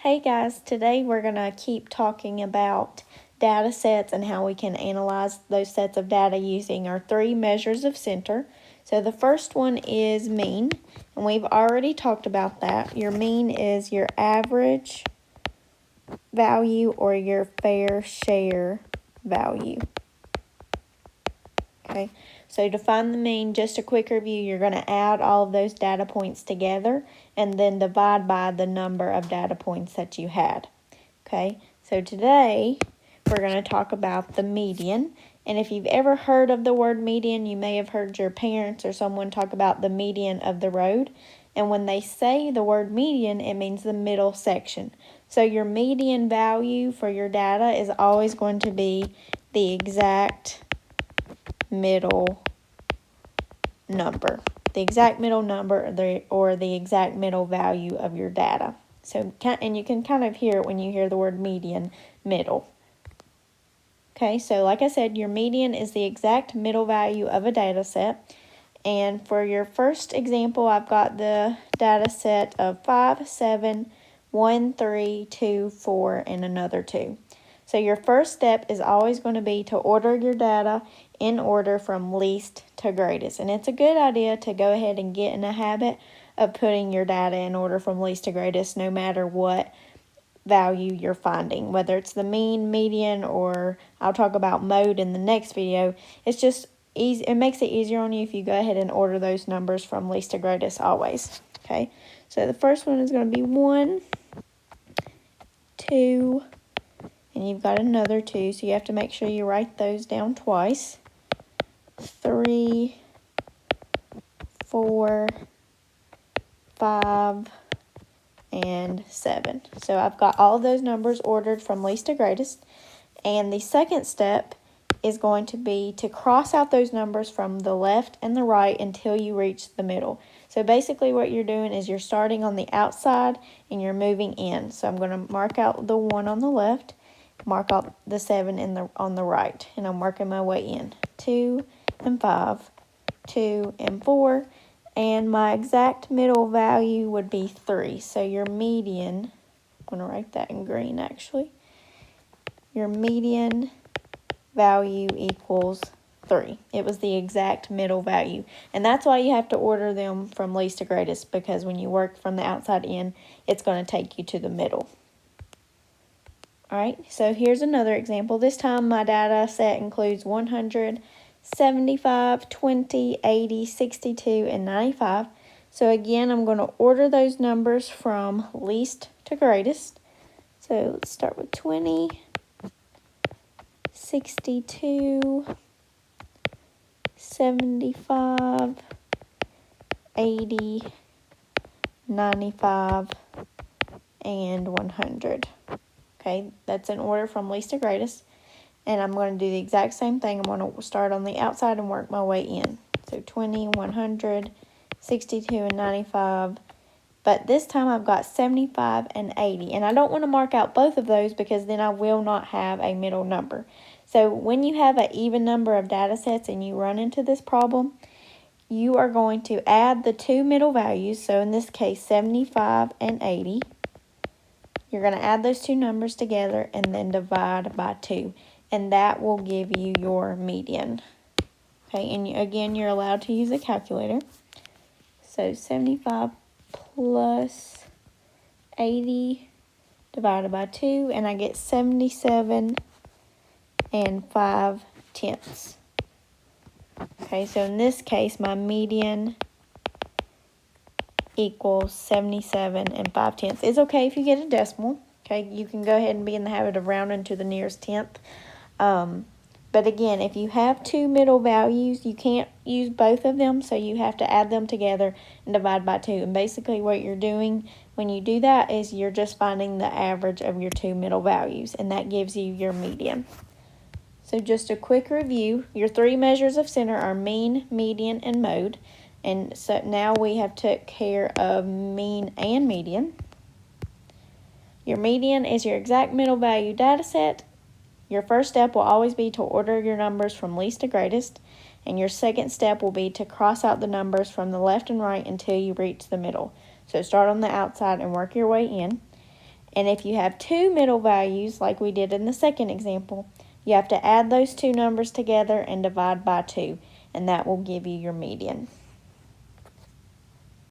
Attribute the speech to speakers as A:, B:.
A: Hey guys, today we're going to keep talking about data sets and how we can analyze those sets of data using our three measures of center. So the first one is mean, and we've already talked about that. Your mean is your average value or your fair share value. Okay, so to find the mean, just a quick review, you're going to add all of those data points together and then divide by the number of data points that you had. Okay, so today we're going to talk about the median. And if you've ever heard of the word median, you may have heard your parents or someone talk about the median of the road. And when they say the word median, it means the middle section. So your median value for your data is always going to be the exact middle number. The exact middle number or the exact middle value of your data. So, and you can kind of hear it when you hear the word median, middle. Okay, so like I said, your median is the exact middle value of a data set. And for your first example, I've got the data set of 5, 7, 1, 3, 2, 4, and another 2. So your first step is always going to be to order your data in order from least to greatest. And it's a good idea to go ahead and get in a habit of putting your data in order from least to greatest, no matter what value you're finding, whether it's the mean, median, or I'll talk about mode in the next video. It's just easy. It makes it easier on you if you go ahead and order those numbers from least to greatest always. Okay, so the first one is going to be 1, 2, and you've got another 2, so you have to make sure you write those down twice. 3, 4, 5, and 7. So I've got all of those numbers ordered from least to greatest. And the second step is going to be to cross out those numbers from the left and the right until you reach the middle. So basically what you're doing is you're starting on the outside and you're moving in. So I'm going to mark out the 1 on the left, mark out the 7 on the right, and I'm working my way in. 2 and 5, 2 and 4, and my exact middle value would be 3. So your median, I'm going to write that in green actually, your median value equals 3. It was the exact middle value. And that's why you have to order them from least to greatest, because when you work from the outside in, it's going to take you to the middle. Alright, so here's another example. This time my data set includes 100, 75, 20, 80, 62, and 95. So again, I'm going to order those numbers from least to greatest. So let's start with 20, 62, 75, 80, 95, and 100. Okay, that's in order from least to greatest. And I'm going to do the exact same thing. I'm going to start on the outside and work my way in. So 20, 100, 62, and 95. But this time I've got 75 and 80. And I don't want to mark out both of those because then I will not have a middle number. So when you have an even number of data sets and you run into this problem, you are going to add the two middle values. So in this case, 75 and 80. You're going to add those two numbers together and then divide by 2. And that will give you your median. Okay, and again, you're allowed to use a calculator. So 75 plus 80 divided by 2, and I get 77 and 5/10. Okay, so in this case, my median equals 77 and 5/10. It's okay if you get a decimal. Okay, you can go ahead and be in the habit of rounding to the nearest tenth. But again, if you have two middle values, you can't use both of them, so you have to add them together and divide by 2. And basically what you're doing when you do that is you're just finding the average of your two middle values, and that gives you your median. So just a quick review, your three measures of center are mean, median, and mode. And so now we have took care of mean and median. Your median is your exact middle value data set. Your first step will always be to order your numbers from least to greatest, and your second step will be to cross out the numbers from the left and right until you reach the middle. So start on the outside and work your way in. And if you have two middle values, like we did in the second example, you have to add those two numbers together and divide by 2, and that will give you your median.